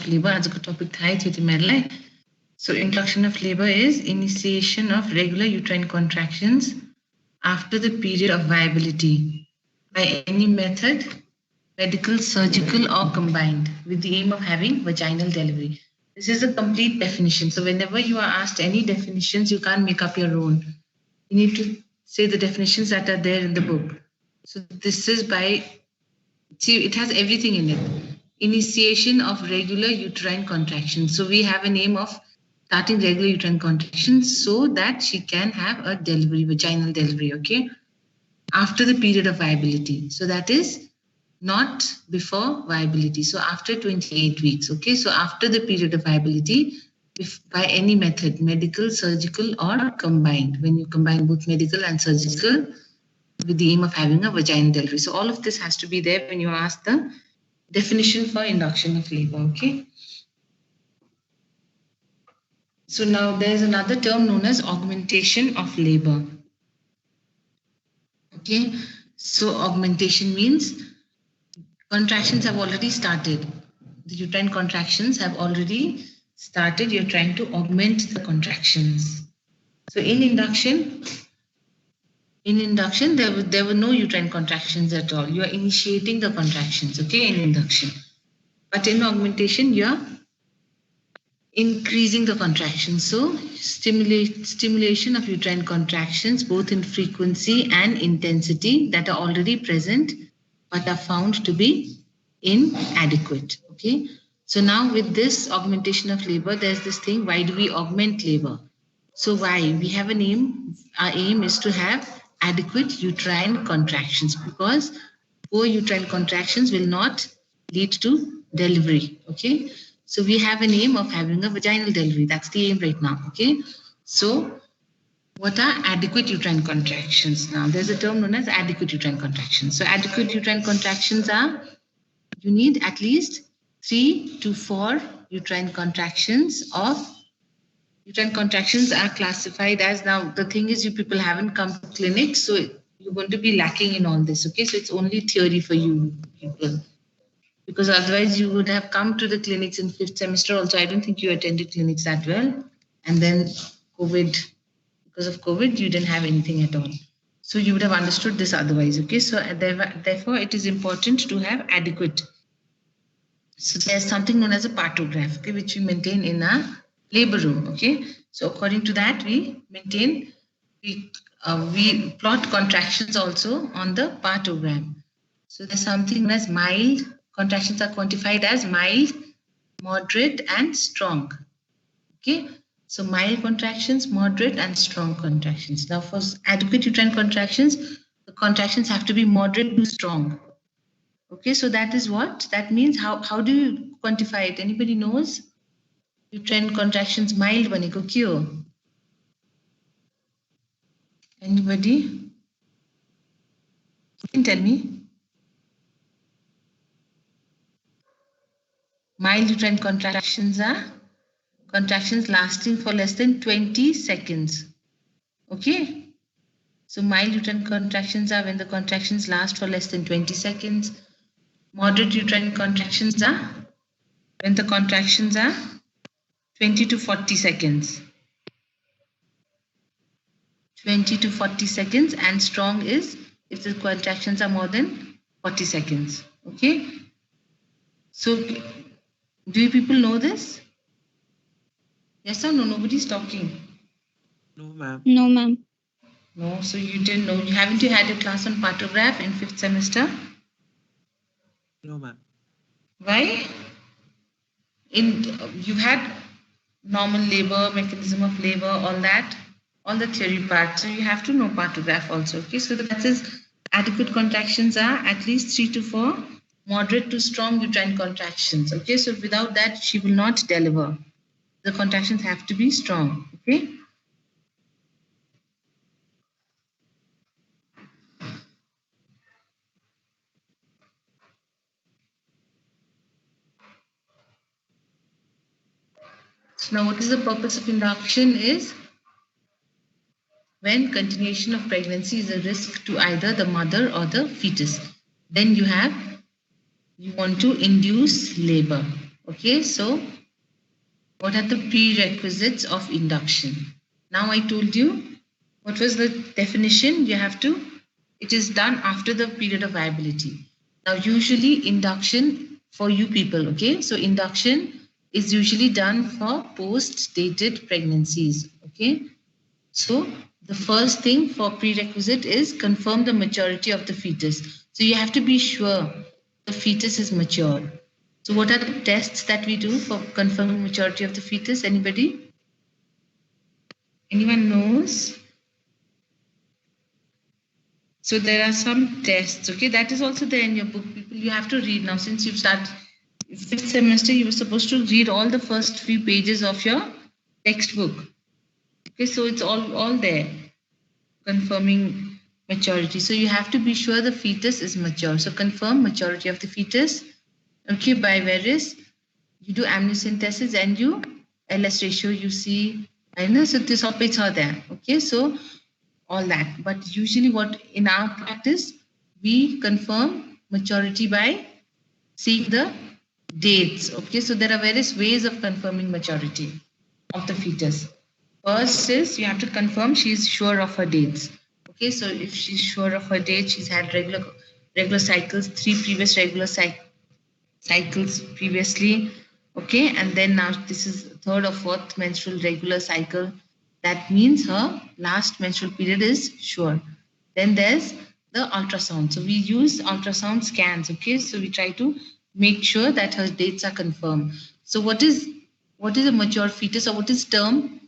labor as a topic thai. So induction of labor is initiation of regular uterine contractions after the period of viability by any method, medical, surgical, or combined, with the aim of having vaginal delivery. This is a complete definition. So whenever you are asked any definitions, you can't make up your own. You need to say the definitions that are there in the book. So this is by, see, it has everything in it. Initiation of regular uterine contractions. So we have a name of starting regular uterine contractions so that she can have a delivery, vaginal delivery, okay? After the period of viability. So that is not before viability. So after 28 weeks, okay? So after the period of viability, if by any method, medical, surgical, or combined, when you combine both medical and surgical with the aim of having a vaginal delivery. So all of this has to be there when you ask the definition for induction of labor, okay? So now there's another term known as augmentation of labor. Okay, so augmentation means contractions have already started. The uterine contractions have already started. You're trying to augment the contractions. So in induction, there were no uterine contractions at all. You are initiating the contractions, okay, in induction. But in augmentation, you are increasing the contractions. So stimulation of uterine contractions, both in frequency and intensity, that are already present but are found to be inadequate. Okay. So now with this augmentation of labor, there's this thing, why do we augment labor? So why? We have an aim. Our aim is to have adequate uterine contractions, because poor uterine contractions will not lead to delivery. Okay. So we have an aim of having a vaginal delivery. That's the aim right now. Okay. So what are adequate uterine contractions? Now there's a term known as adequate uterine contractions. So adequate uterine contractions are, you need at least 3 to 4 uterine contractions. Uterine contractions are classified as, now the thing is, you people haven't come to clinics, so you're going to be lacking in all this. Okay. So it's only theory for you people, because otherwise you would have come to the clinics in 5th semester also. I don't think you attended clinics that well. And then because of COVID, you didn't have anything at all. So you would have understood this otherwise. Okay. So therefore, it is important to have adequate. So there's something known as a partograph, okay, which we maintain in our labor room. Okay. So according to that, we plot contractions also on the partogram. So there's something known as mild. Contractions are quantified as mild, moderate, and strong. Okay. So mild contractions, moderate, and strong contractions. Now for adequate uterine contractions, the contractions have to be moderate to strong. Okay. So that is what? That means how do you quantify it? Anybody knows? Uterine contractions mild bane ko kyo? Anybody? You can tell me. Mild uterine contractions are contractions lasting for less than 20 seconds. Okay. So mild uterine contractions are when the contractions last for less than 20 seconds. Moderate uterine contractions are when the contractions are 20 to 40 seconds. 20 to 40 seconds, and strong is if the contractions are more than 40 seconds. Okay. So do you people know this? Yes or no? Nobody's talking. No, ma'am. No, ma'am. No, so you didn't know. Haven't you had a class on partograph in 5th semester? No, ma'am. Why? You had normal labor, mechanism of labor, all that, all the theory part. So you have to know partograph also. Okay, so that says adequate contractions are at least 3 to 4 moderate to strong uterine contractions. Okay, so without that, she will not deliver. The contractions have to be strong. Okay. So now what is the purpose of induction is when continuation of pregnancy is a risk to either the mother or the fetus. Then you want to induce labor. Okay, so what are the prerequisites of induction? Now I told you what was the definition. You have to, it is done after the period of viability. Now usually induction for you people, okay, so induction is usually done for post-dated pregnancies, okay. So the first thing for prerequisite is confirm the maturity of the fetus. So you have to be sure the fetus is mature. So what are the tests that we do for confirming maturity of the fetus? Anybody? Anyone knows? So there are some tests, okay? That is also there in your book. People, you have to read now. Since you've started 5th semester, you were supposed to read all the first few pages of your textbook. Okay, so it's all there. Confirming maturity. So you have to be sure the fetus is mature. So confirm maturity of the fetus. Okay, by various, you do amniocentesis and you LS ratio, you see, I know, so this topics are there. Okay, so all that. But usually what in our practice, we confirm maturity by seeing the dates. Okay, so there are various ways of confirming maturity of the fetus. First is you have to confirm she's sure of her dates. Okay, so if she's sure of her dates, she's had regular cycles, 3 previous regular cycles previously. Okay, and then now this is 3rd or 4th menstrual regular cycle. That means her last menstrual period is sure. Then there's the ultrasound. So we use ultrasound scans. Okay, so we try to make sure that her dates are confirmed. So what is a mature fetus, or what is term?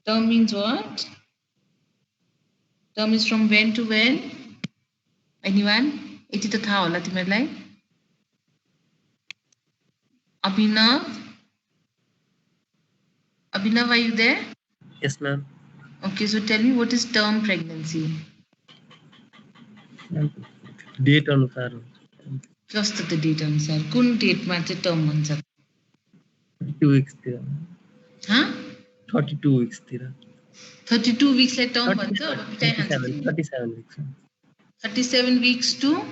Term means what? Term is from when to when? Anyone? Iti to tha hola timarlai? Abhinav, are you there? Yes, ma'am. Okay, so tell me, what is term pregnancy? Date अनुसार Just the date अनुसार कुन date मा चाहिँ term भन्छ? 32 weeks तिर. Huh? 32 weeks तिर. 32 weeks like term भन्छ अब पिटाइ हान्छ तिमी. 37 weeks. 37 weeks to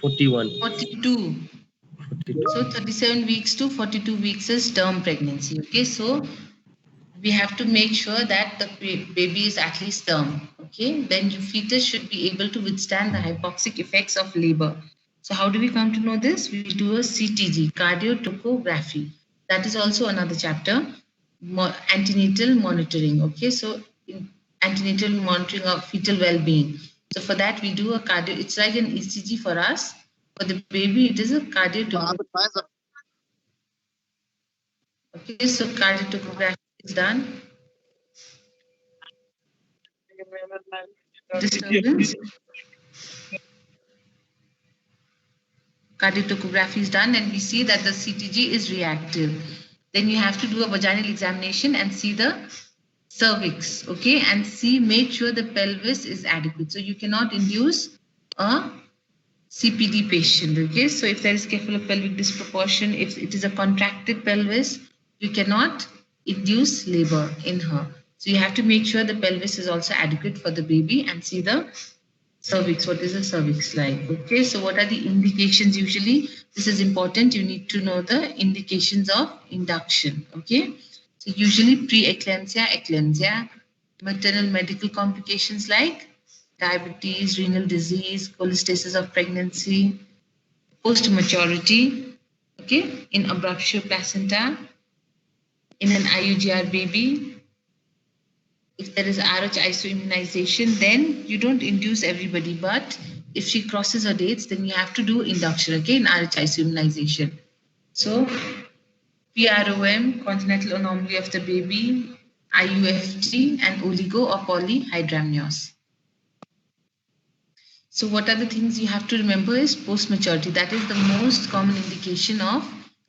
41. 42. 42. So 37 weeks to 42 weeks is term pregnancy. Okay, so we have to make sure that the baby is at least term. Okay, then your fetus should be able to withstand the hypoxic effects of labor. So how do we come to know this? We do a CTG, cardiotocography. That is also another chapter, antenatal monitoring. Okay, so antenatal monitoring of fetal well-being. So for that we do a cardio. It's like an ECG for us. For the baby, it is a cardiotocography. Okay, so cardiotocography is done. Disturbance. Cardiotocography is done and we see that the CTG is reactive. Then you have to do a vaginal examination and see the cervix, okay, and make sure the pelvis is adequate. So you cannot induce a CPD patient, okay. So if there is cephalopelvic disproportion, if it is a contracted pelvis, you cannot induce labor in her. So you have to make sure the pelvis is also adequate for the baby and see the cervix. What is the cervix like? Okay, so what are the indications usually? This is important. You need to know the indications of induction. Okay, so usually pre-eclampsia, eclampsia, maternal medical complications like diabetes, renal disease, cholestasis of pregnancy, post-maturity, okay, in abruptio placenta, in an IUGR baby. If there is RH isoimmunization, then you don't induce everybody, but if she crosses her dates, then you have to do induction, okay, in RH isoimmunization. So PROM, congenital anomaly of the baby, IUFT, and oligo or polyhydramnios. So what are the things you have to remember is post-maturity. That is the most common indication of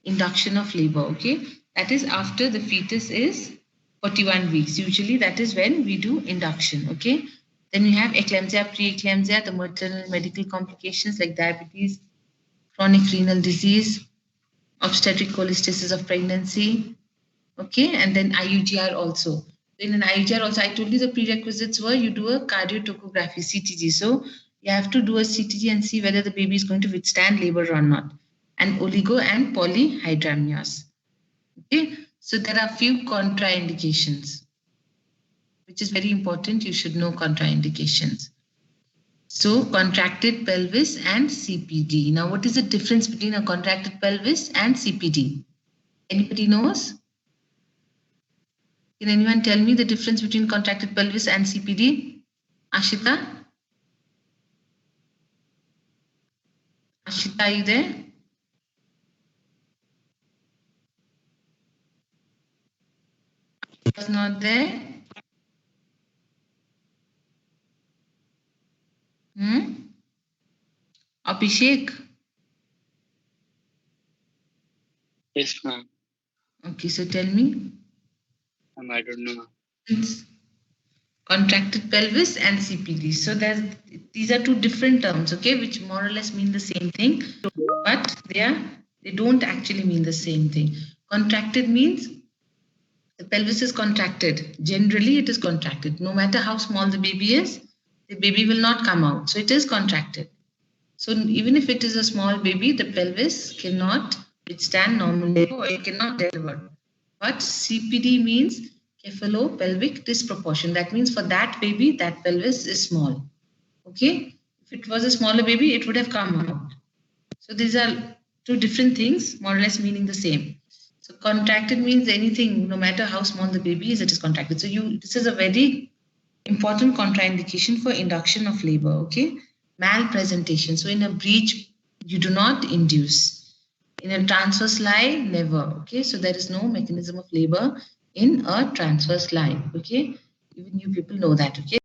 induction of labor, okay? That is after the fetus is 41 weeks. Usually that is when we do induction, okay? Then we have eclampsia, pre-eclampsia, the maternal medical complications like diabetes, chronic renal disease, obstetric cholestasis of pregnancy, okay? And then IUGR also. In an IUGR also, I told you the prerequisites were you do a cardiotocography, CTG. So you have to do a CTG and see whether the baby is going to withstand labor or not. and oligo and polyhydramnios. Okay, so there are few contraindications, which is very important. You should know contraindications. So contracted pelvis and CPD. Now, what is the difference between a contracted pelvis and CPD? Anybody knows? Can anyone tell me the difference between contracted pelvis and CPD? Ashita? Ashita, are you there? Was not there? Abhishek? Yes, ma'am. Okay, so tell me. I don't know. Contracted pelvis and CPD. So these are two different terms, okay, which more or less mean the same thing, but they don't actually mean the same thing. Contracted means the pelvis is contracted. Generally, it is contracted. No matter how small the baby is, the baby will not come out. So it is contracted. So even if it is a small baby, the pelvis cannot withstand normal labor or it cannot deliver. But CPD means cephalopelvic disproportion. That means for that baby, that pelvis is small. Okay? If it was a smaller baby, it would have come out. So these are two different things, more or less meaning the same. So contracted means anything, no matter how small the baby is, it is contracted. So this is a very important contraindication for induction of labor, okay? Malpresentation. So in a breech, you do not induce. In a transverse lie, never, okay? So there is no mechanism of labor in a transverse lie, okay? Even you people know that, okay?